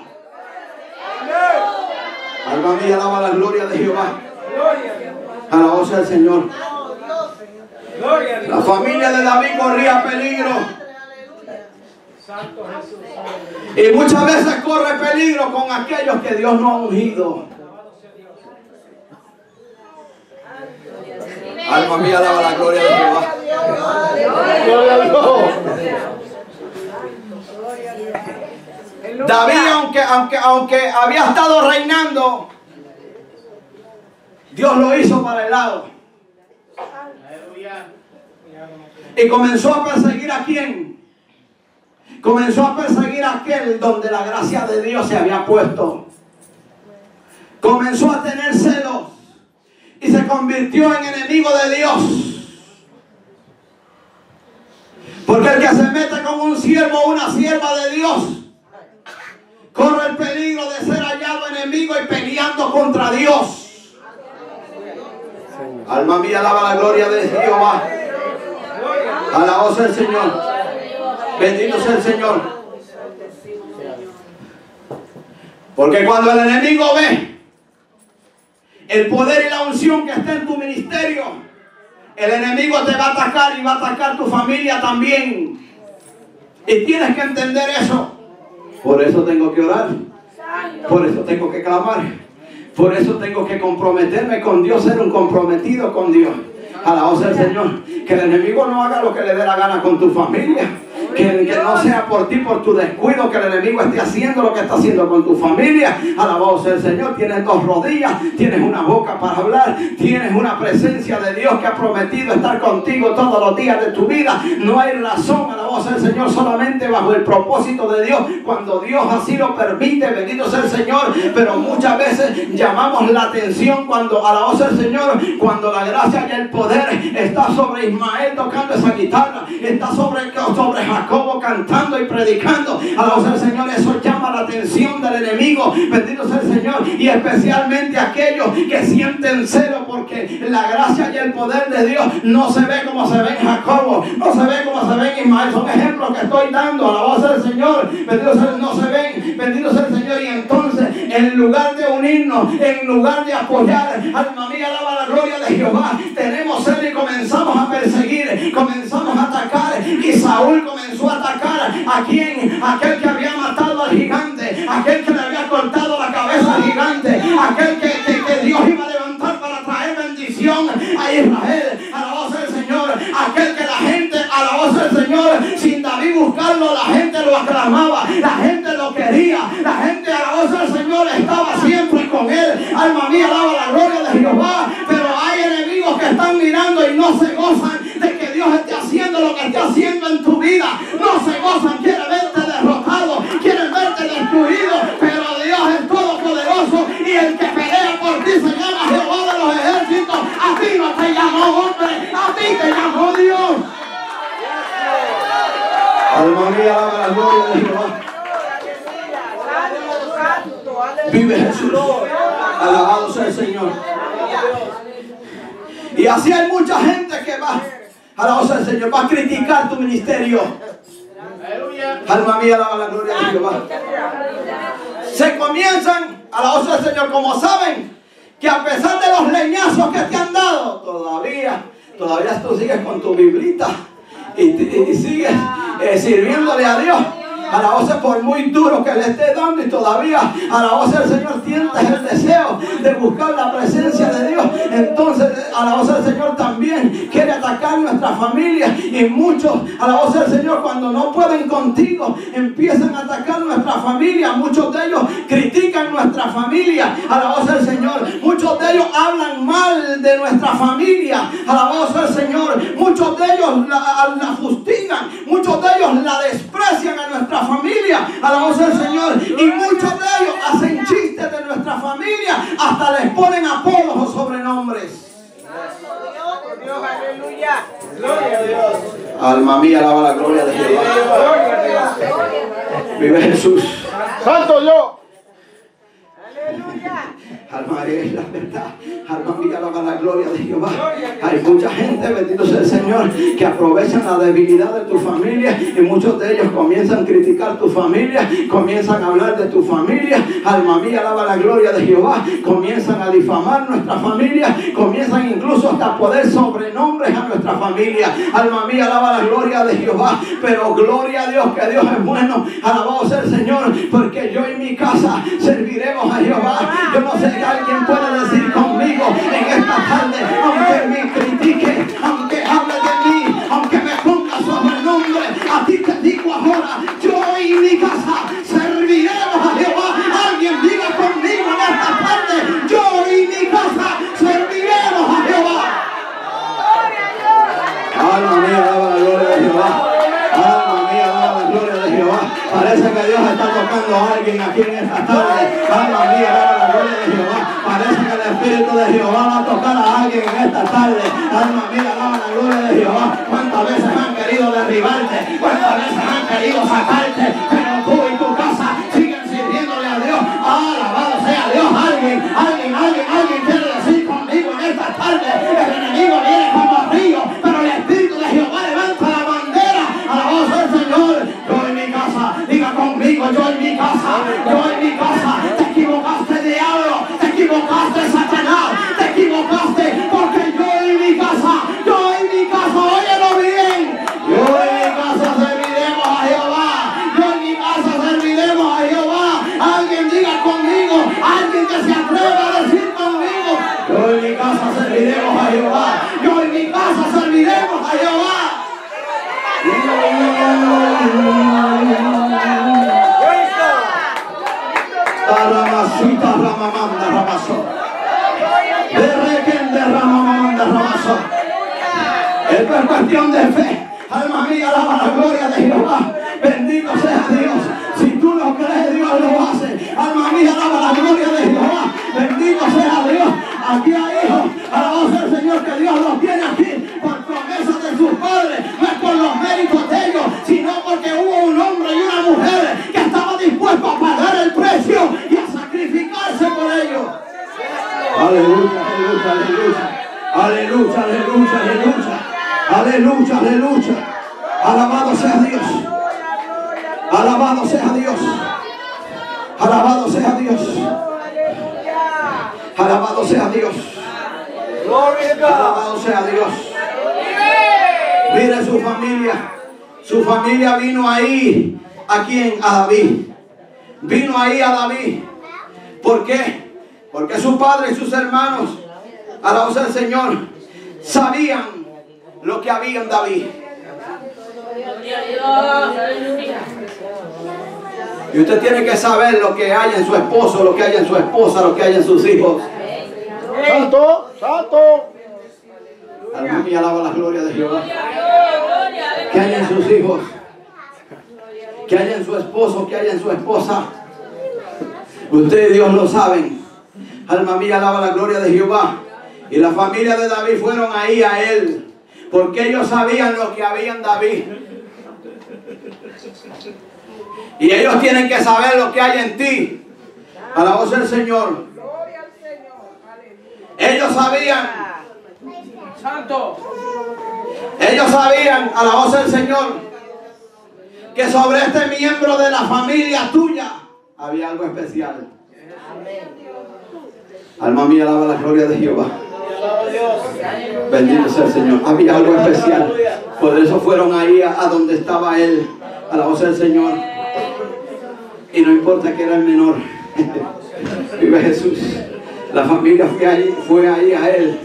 [SPEAKER 1] Alma mía, alaba la gloria de Jehová. Alabado sea el Señor. La familia de David corría peligro. Y muchas veces corre peligro con aquellos que Dios no ha ungido. Alma mía, alaba la gloria de Jehová.
[SPEAKER 2] Gloria a Dios.
[SPEAKER 1] David, aunque había estado reinando, Dios lo hizo para el lado. Y comenzó a perseguir a quién. Comenzó a perseguir a aquel donde la gracia de Dios se había puesto. Comenzó a tener celos y se convirtió en enemigo de Dios. Porque el que se mete con un siervo o una sierva de Dios corre el peligro de ser hallado enemigo y peleando contra Dios. Alma mía, alaba la gloria de Jehová. Alabado sea el Señor. Bendito sea el Señor. Porque cuando el enemigo ve el poder y la unción que está en tu ministerio, el enemigo te va a atacar y va a atacar tu familia también. Y tienes que entender eso. Por eso tengo que orar. Por eso tengo que clamar. Por eso tengo que comprometerme con Dios, ser un comprometido con Dios. Alabado sea el Señor. Que el enemigo no haga lo que le dé la gana con tu familia. Que no sea por ti, por tu descuido, que el enemigo esté haciendo lo que está haciendo con tu familia. Alabado sea el Señor. Tienes 2 rodillas, tienes una boca para hablar, tienes una presencia de Dios que ha prometido estar contigo todos los días de tu vida. No hay razón, alabado sea el Señor, solamente bajo el propósito de Dios, cuando Dios así lo permite. Bendito sea el Señor. Pero muchas veces llamamos la atención cuando, alabado sea el Señor, cuando la gracia y el poder está sobre Ismael tocando esa guitarra, está sobre Jacobo cantando y predicando. Alabado sea el Señor. Eso llama la atención del enemigo. Bendito sea el Señor. Y especialmente aquellos que sienten celo, porque la gracia y el poder de Dios no se ve como se ve en Jacobo, no se ve como se ve en Ismael. Son ejemplos que estoy dando. Alabado sea el Señor. Bendito sea, no se ven. Bendito sea el Señor. Y entonces, en lugar de unirnos, en lugar de apoyar, alma mía, alaba la gloria de Jehová, tenemos celo y comenzamos a perseguir, comenzamos a atacar. Y Saúl comenzó a atacar a quién, aquel que había matado al gigante, aquel que le había cortado la cabeza al gigante, aquel que Dios iba a levantar para traer bendición a Israel. Alabado sea el Señor. Aquel que la gente, alabado sea el Señor, sin David buscarlo, la gente lo aclamaba, la gente lo quería, la gente, alabado sea el Señor, estaba siempre con él. Alma mía, alaba la gloria de Jehová. Pero hay enemigos que están mirando y no se gozan de que Dios esté haciendo lo que esté haciendo en tu vida. No se gozan, quieren verte derrotado, quieren verte destruido. Pero Dios es todopoderoso y el que pelea por ti se llama Jehová de los ejércitos. A ti no te llamó hombre, a ti te llamó Dios. Alma mía, alaba la gloria de Jehová. Vive Jesús. Alabado sea el Señor. Y así hay mucha gente que va, alabado sea el Señor, va a criticar tu ministerio. Alma mía, alaba la gloria de Jehová. Se comienzan, alabado sea el Señor, como saben que a pesar de los leñazos que te han dado, todavía tú sigues con tu biblita y sigues sirviéndole a Dios. Alabado sea, por muy duro que le esté dando, y todavía, alabado sea el Señor, sientes el deseo de buscar la presencia de Dios. Entonces, alabado sea el Señor, también quiere atacar nuestra familia. Y muchos, alabado sea el Señor, cuando no pueden contigo, empiezan a atacar nuestra familia. Muchos de ellos critican nuestra familia. Alabado sea el Señor. Muchos de ellos hablan mal de nuestra familia. Alabado sea el Señor. Muchos de ellos la fustigan. Muchos de ellos la desprecian a nuestra familia. Alabado sea el Señor. Y muchos de ellos hacen chistes de nuestra familia, hasta les ponen apodos o sobrenombres.
[SPEAKER 3] Dios, aleluya. Gloria a
[SPEAKER 1] Alma mía, alaba la gloria de Jehová. Vive Jesús.
[SPEAKER 2] Santo yo.
[SPEAKER 1] Alma es la verdad. Alma mía, alaba la gloria de Jehová. Hay mucha gente, bendito sea el Señor, que aprovechan la debilidad de tu familia y muchos de ellos comienzan a criticar tu familia, comienzan a hablar de tu familia. Alma mía, alaba la gloria de Jehová. Comienzan a difamar nuestra familia, comienzan incluso hasta a poner sobrenombres a nuestra familia. Alma mía, alaba la gloria de Jehová. Pero gloria a Dios, que Dios es bueno. Alabado sea el Señor, porque yo y mi casa serviremos a Jehová. Yo no sé si alguien puede decir conmigo en esta tarde, aunque me critique, aunque hable de mí, aunque me ponga sobrenombre, a ti te digo ahora, yo y mi casa serviremos a Jehová. Alguien diga conmigo en esta tarde, yo y mi casa serviremos a Jehová. Alma mía, alaba la gloria de Jehová. Alma mía, alaba la gloria de Jehová. Parece que Dios está tocando a alguien aquí en esta tarde. Alma mía, alaba la gloria de Jehová. Parece que el Espíritu de Jehová va a tocar a alguien en esta tarde. Alma mía, alaba la gloria de Jehová. ¿Cuántas veces han querido derribarte? ¿Cuántas veces han querido sacarte? Pero tú y tu casa siguen sirviéndole a Dios. Alabado sea Dios. Alguien quiere decir conmigo en esta tarde. El enemigo viene como río, pero el Espíritu de Jehová levanta la bandera. Alabado sea el Señor. Yo en mi casa, diga conmigo, yo en mi casa, yo en mi casa. Te equivocaste, diablo, te equivocaste, Satanás, te equivocaste, porque yo en mi casa, óyelo bien, yo en mi casa serviremos a Jehová, yo en mi casa serviremos a Jehová. Alguien diga conmigo, alguien que se atreva a decir conmigo, yo en mi casa serviremos a Jehová, yo en mi casa serviremos a Jehová. Ramasita, ramamanda, ramasó. Derrequende, ramamanda, ramasó. Esto es cuestión de fe. Alma mía, alaba la gloria de Jehová. Bendito sea Dios. Si tú lo crees, Dios lo hace. Alma mía, alaba la gloria de Jehová. Bendito sea Dios. Aquí hay hijos. Alabado sea el Señor, que Dios los tiene aquí por promesas de sus padres. No es por los méritos de ellos, sino porque hubo un hombre y una mujer que estaba dispuesto a pagar el precio y a sacrificarse por ellos. Aleluya, aleluya, aleluya. Aleluya, aleluya, aleluya. Aleluya, aleluya. Alabado sea Dios. Alabado sea Dios. Alabado sea Dios. Alabado sea Dios. Alabado sea Dios. Mire su familia. Su familia vino ahí. ¿A quién? A David. Vino ahí a David. ¿Por qué? Porque su padre y sus hermanos, alabado sea el Señor, sabían lo que había en David. Y usted tiene que saber lo que hay en su esposo, lo que hay en su esposa, lo que hay en sus hijos.
[SPEAKER 2] Santo, santo.
[SPEAKER 1] Alma mía, alaba la gloria de Jehová. ¿Qué hay en sus hijos? ¿Qué hay en su esposo? ¿Qué hay en su esposa? Usted y Dios lo saben. Alma mía, alaba la gloria de Jehová. Y la familia de David fueron ahí a él, porque ellos sabían lo que había en David. Y ellos tienen que saber lo que hay en ti. Alabado sea el Señor. Ellos sabían.
[SPEAKER 4] Santo.
[SPEAKER 1] Ellos sabían, alabado sea el Señor, que sobre este miembro de la familia tuya había algo especial. Alma mía, alaba la gloria de Jehová. Bendito sea el Señor. Había algo especial. Por eso fueron ahí a donde estaba él. Alabado sea el Señor. Y no importa que era el menor. Vive Jesús. La familia fue ahí a él,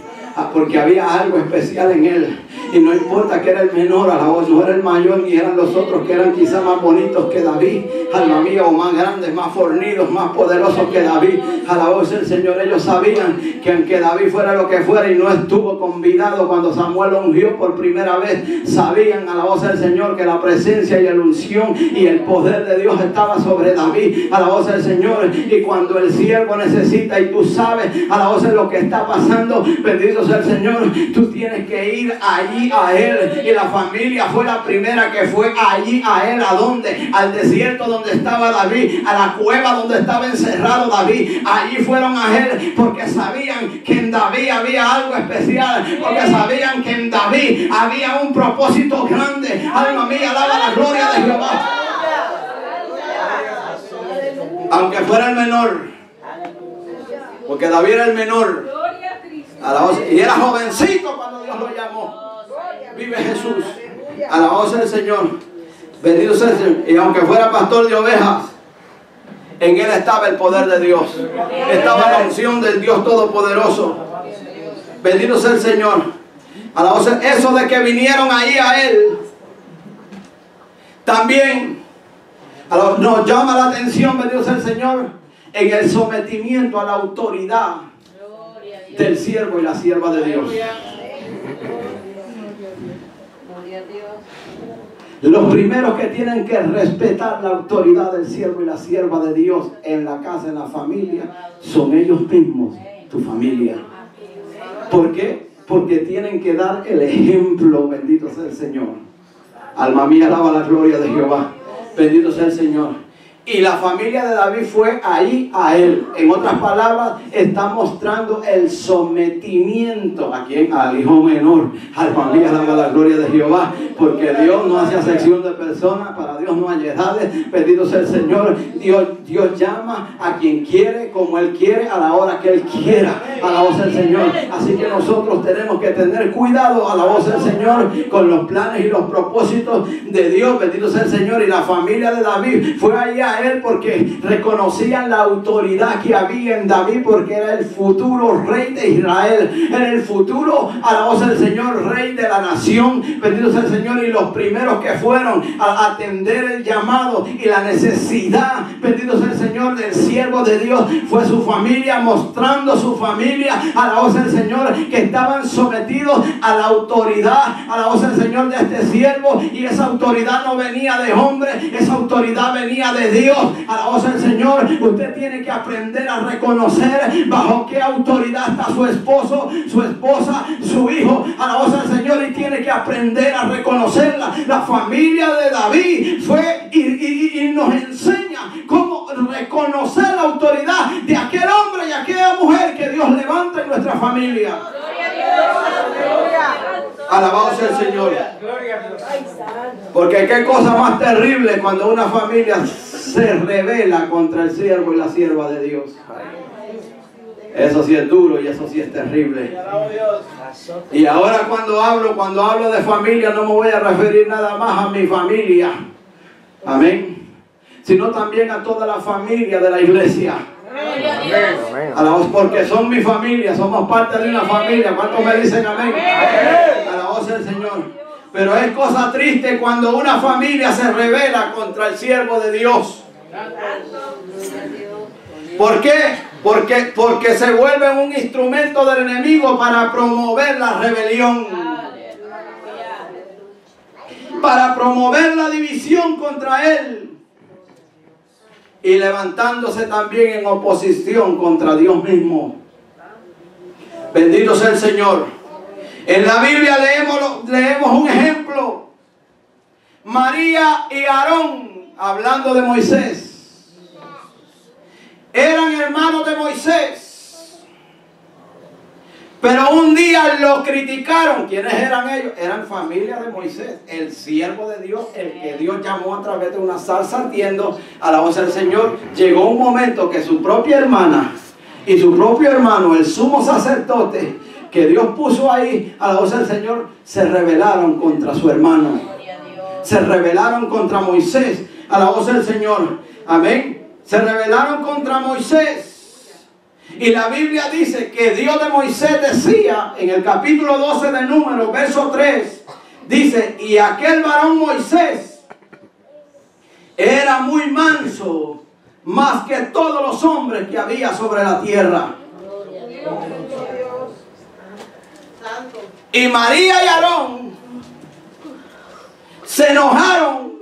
[SPEAKER 1] porque había algo especial en él. Y no importa que era el menor, no era el mayor, ni eran los otros que eran quizás más bonitos que David, alma mía, o más grandes, más fornidos, más poderosos que David. Alabado sea el Señor. Ellos sabían que aunque David fuera lo que fuera y no estuvo convidado cuando Samuel lo ungió por primera vez, sabían, alabado sea el Señor, que la presencia y la unción y el poder de Dios estaba sobre David. Alabado sea el Señor. Y cuando el siervo necesita y tú sabes, alabado sea lo que está pasando, bendito sea el Señor, tú tienes que ir a allí a él. Y la familia fue la primera que fue allí a él. ¿A dónde? Al desierto donde estaba David, a la cueva donde estaba encerrado David. Allí fueron a él porque sabían que en David había algo especial, porque sabían que en David había un propósito grande. Alma mía, alaba la gloria de Jehová. Aunque fuera el menor, porque David era el menor, y era jovencito cuando Dios lo llamó. Vive Jesús. Alabado sea el Señor. Bendito sea el Señor. Y aunque fuera pastor de ovejas, en él estaba el poder de Dios. Estaba la unción del Dios Todopoderoso. Bendito sea el Señor. Alabado sea. Eso de que vinieron ahí a él, también nos llama la atención, bendito sea el Señor, en el sometimiento a la autoridad del siervo y la sierva de Dios. Los primeros que tienen que respetar la autoridad del siervo y la sierva de Dios en la casa, en la familia, son ellos mismos, tu familia. ¿Por qué? Porque tienen que dar el ejemplo, bendito sea el Señor. Alma mía, alaba la gloria de Jehová. Bendito sea el Señor. Y la familia de David fue ahí a él. En otras palabras, está mostrando el sometimiento a quien, al hijo menor. Alma mía, alaba la gloria de Jehová. Porque Dios no hace acepción de personas. Para Dios no hay edades. Bendito sea el Señor. Dios llama a quien quiere, como Él quiere, a la hora que Él quiera. A la voz del Señor. Así que nosotros tenemos que tener cuidado, a la voz del Señor, con los planes y los propósitos de Dios. Bendito sea el Señor. Y la familia de David fue allá a él porque reconocían la autoridad que había en David, porque era el futuro rey de Israel, era el futuro, a la voz del Señor, rey de la nación. Bendito sea el Señor. Y los primeros que fueron a atender el llamado y la necesidad, bendito sea el Señor, del siervo de Dios, fue su familia, mostrando su familia, a la voz del Señor, que estaban sometidos a la autoridad, a la voz del Señor, de este siervo. Y esa autoridad no venía de hombre, esa autoridad venía de Dios. A la voz del Señor. Usted tiene que aprender a reconocer bajo qué autoridad está su esposo, su esposa, su hijo, a la voz del Señor, y tiene que aprender a reconocerla. La familia de David fue y nos enseña cómo reconocer la autoridad de aquel hombre y aquella mujer que Dios levanta en nuestra familia. Alabado sea el Señor. Porque qué cosa más terrible cuando una familia se rebela contra el siervo y la sierva de Dios. Eso sí es duro y eso sí es terrible. Y ahora cuando hablo de familia, no me voy a referir nada más a mi familia, amén, sino también a toda la familia de la iglesia. Porque son mi familia, somos parte de una familia. ¿Cuántos me dicen amén? A la voz del Señor. Pero es cosa triste cuando una familia se rebela contra el siervo de Dios. ¿Por qué? Porque se vuelven un instrumento del enemigo para promover la rebelión, para promover la división contra él, y levantándose también en oposición contra Dios mismo. Bendito sea el Señor. En la Biblia leemos un ejemplo. María y Aarón, hablando de Moisés, eran hermanos de Moisés, pero un día lo criticaron. ¿Quiénes eran ellos? Eran familia de Moisés, el siervo de Dios, el que Dios llamó a través de una zarza ardiendo, a la voz del Señor. Llegó un momento que su propia hermana y su propio hermano, el sumo sacerdote que Dios puso ahí, a la voz del Señor, se rebelaron contra su hermano, se rebelaron contra Moisés, a la voz del Señor, amén. Se rebelaron contra Moisés. Y la Biblia dice que Dios de Moisés decía en el capítulo 12 de Números, verso 3, dice: y aquel varón Moisés era muy manso, más que todos los hombres que había sobre la tierra. Y María y Aarón se enojaron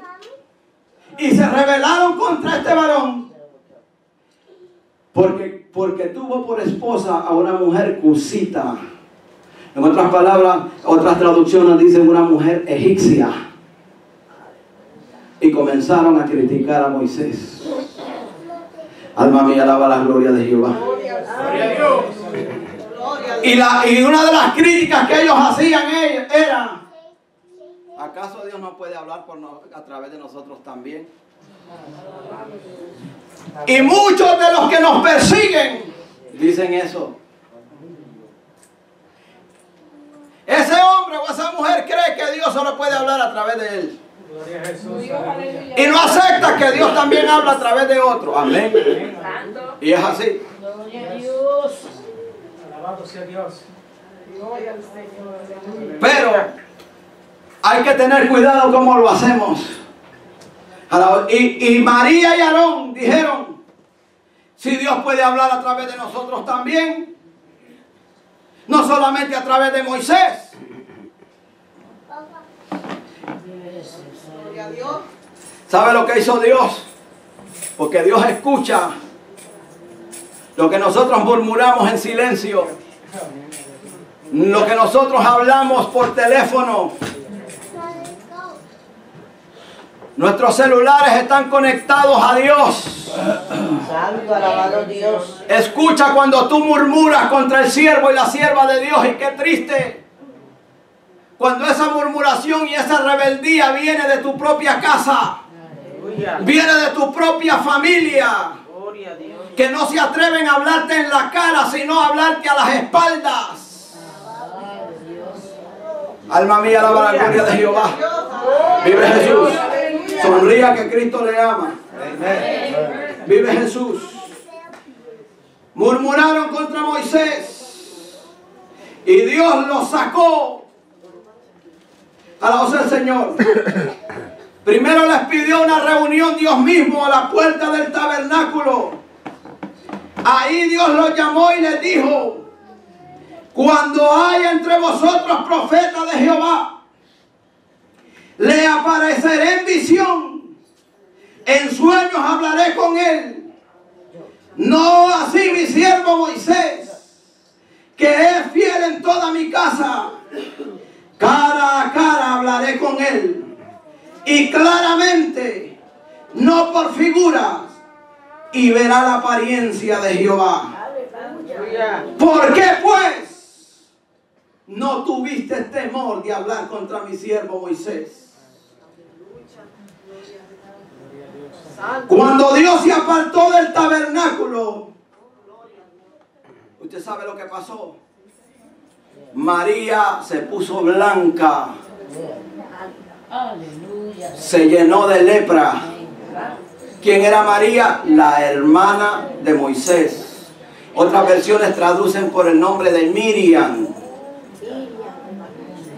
[SPEAKER 1] y se rebelaron contra este varón porque tuvo por esposa a una mujer cusita. En otras palabras, otras traducciones dicen una mujer egipcia. Y comenzaron a criticar a Moisés. Alma mía, alaba la gloria de Jehová. Y una de las críticas que ellos hacían era: ¿acaso Dios no puede hablar a través de nosotros también? Y muchos de los que nos persiguen dicen eso. Ese hombre o esa mujer cree que Dios solo puede hablar a través de él. Y no acepta que Dios también habla a través de otro. Amén. Y es así.
[SPEAKER 4] Alabado sea Dios.
[SPEAKER 1] Pero hay que tener cuidado cómo lo hacemos. Y María y Aarón dijeron: si Dios puede hablar a través de nosotros también, no solamente a través de Moisés. ¿Sabe lo que hizo Dios? Porque Dios escucha lo que nosotros murmuramos en silencio, lo que nosotros hablamos por teléfono. Nuestros celulares están conectados a Dios.
[SPEAKER 3] Santo, alabado Dios.
[SPEAKER 1] Escucha cuando tú murmuras contra el siervo y la sierva de Dios, y qué triste cuando esa murmuración y esa rebeldía viene de tu propia casa, viene de tu propia familia, que no se atreven a hablarte en la cara, sino a hablarte a las espaldas. Alma mía, alaba la gloria de Jehová. Vive Jesús. Sonría que Cristo le ama. Vive Jesús. Murmuraron contra Moisés y Dios los sacó. Alabado sea el Señor. Primero les pidió una reunión Dios mismo a la puerta del tabernáculo. Ahí Dios los llamó y les dijo: cuando haya entre vosotros profeta de Jehová, le apareceré en visión, en sueños hablaré con él. No así mi siervo Moisés, que es fiel en toda mi casa. Cara a cara hablaré con él, y claramente, no por figuras, y verá la apariencia de Jehová. ¿Por qué pues no tuviste temor de hablar contra mi siervo Moisés? Cuando Dios se apartó del tabernáculo, usted sabe lo que pasó. María se puso blanca, se llenó de lepra. ¿Quién era María? La hermana de Moisés. Otras versiones traducen por el nombre de Miriam.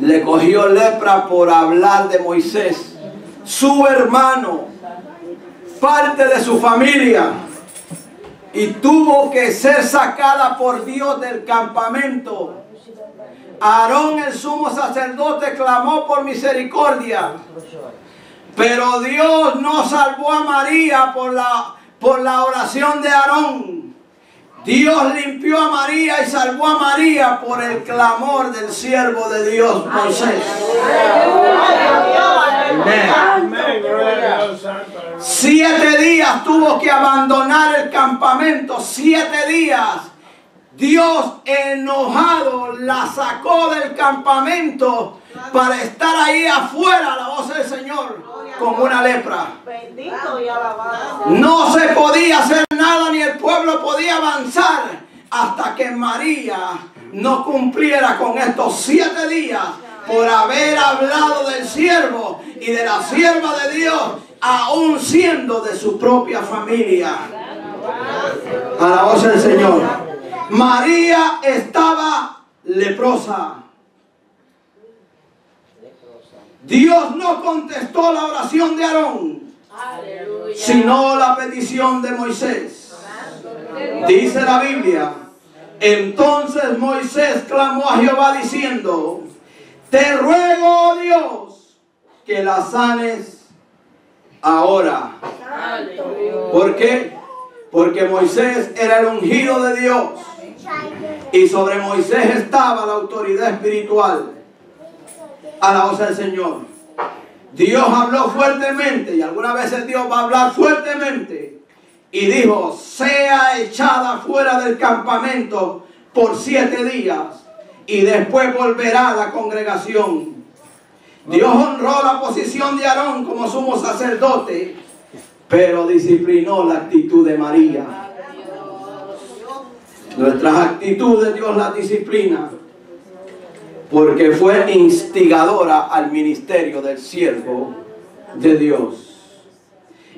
[SPEAKER 1] Le cogió lepra por hablar de Moisés, su hermano, parte de su familia, y tuvo que ser sacada por Dios del campamento. Aarón, el sumo sacerdote, clamó por misericordia, pero Dios no salvó a María por la oración de Aarón. Dios limpió a María y salvó a María por el clamor del siervo de Dios, Moisés. 7 días tuvo que abandonar el campamento. 7 días. Dios, enojado, la sacó del campamento para estar ahí afuera, la voz del Señor, con una lepra.
[SPEAKER 3] Bendito y alabado.
[SPEAKER 1] No se podía hacer nada, ni el pueblo podía avanzar hasta que María no cumpliera con estos 7 días por haber hablado del siervo y de la sierva de Dios, aún siendo de su propia familia. A la voz del Señor. María estaba leprosa. Dios no contestó la oración de Aarón, sino la petición de Moisés. Dice la Biblia: entonces Moisés clamó a Jehová diciendo: te ruego, oh Dios, que la sanes ahora. ¿Por qué? Porque Moisés era el ungido de Dios. Y sobre Moisés estaba la autoridad espiritual. Alabado sea el Señor. Dios habló fuertemente, y algunas veces Dios va a hablar fuertemente, y dijo: sea echada fuera del campamento por 7 días, y después volverá a la congregación. Dios honró la posición de Aarón como sumo sacerdote, pero disciplinó la actitud de María. Nuestras actitudes Dios las disciplina, porque fue instigadora al ministerio del siervo de Dios.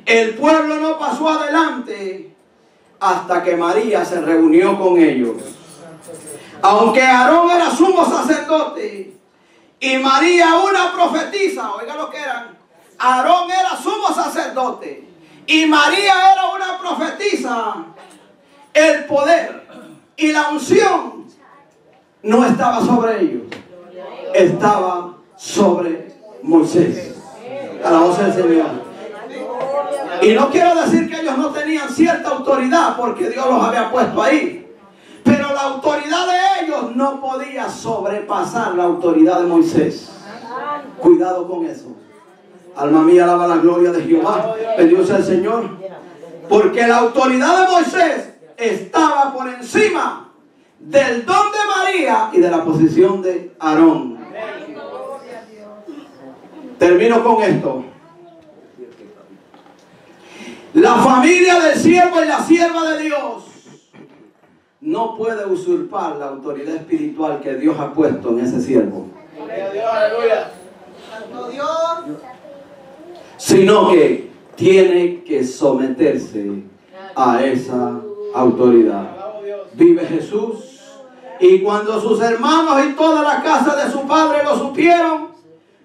[SPEAKER 1] El pueblo no pasó adelante hasta que María se reunió con ellos. Aunque Aarón era sumo sacerdote y María una profetisa, oiga lo que eran. Aarón era sumo sacerdote y María era una profetisa. El poder y la unción no estaba sobre ellos, estaba sobre Moisés. Alabado sea el Señor. Y no quiero decir que ellos no tenían cierta autoridad, porque Dios los había puesto ahí, pero la autoridad de ellos no podía sobrepasar la autoridad de Moisés. Cuidado con eso. Alma mía, alaba la gloria de Jehová. Bendito sea el Señor. Porque la autoridad de Moisés estaba por encima del don de María y de la posición de Aarón. Termino con esto. La familia del siervo y la sierva de Dios no puede usurpar la autoridad espiritual que Dios ha puesto en ese siervo, sino que tiene que someterse a esa autoridad. Vive Jesús. Y cuando sus hermanos y toda la casa de su padre lo supieron,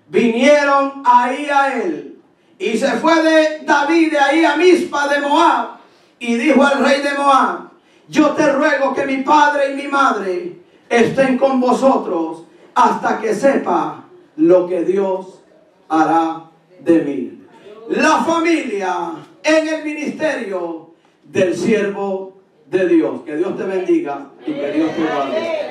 [SPEAKER 1] vinieron ahí a él. Y se fue de David de ahí a Mizpa de Moab, y dijo al rey de Moab: yo te ruego que mi padre y mi madre estén con vosotros hasta que sepa lo que Dios hará de mí. La familia en el ministerio del siervo de Dios. Que Dios te bendiga y que Dios te guarde.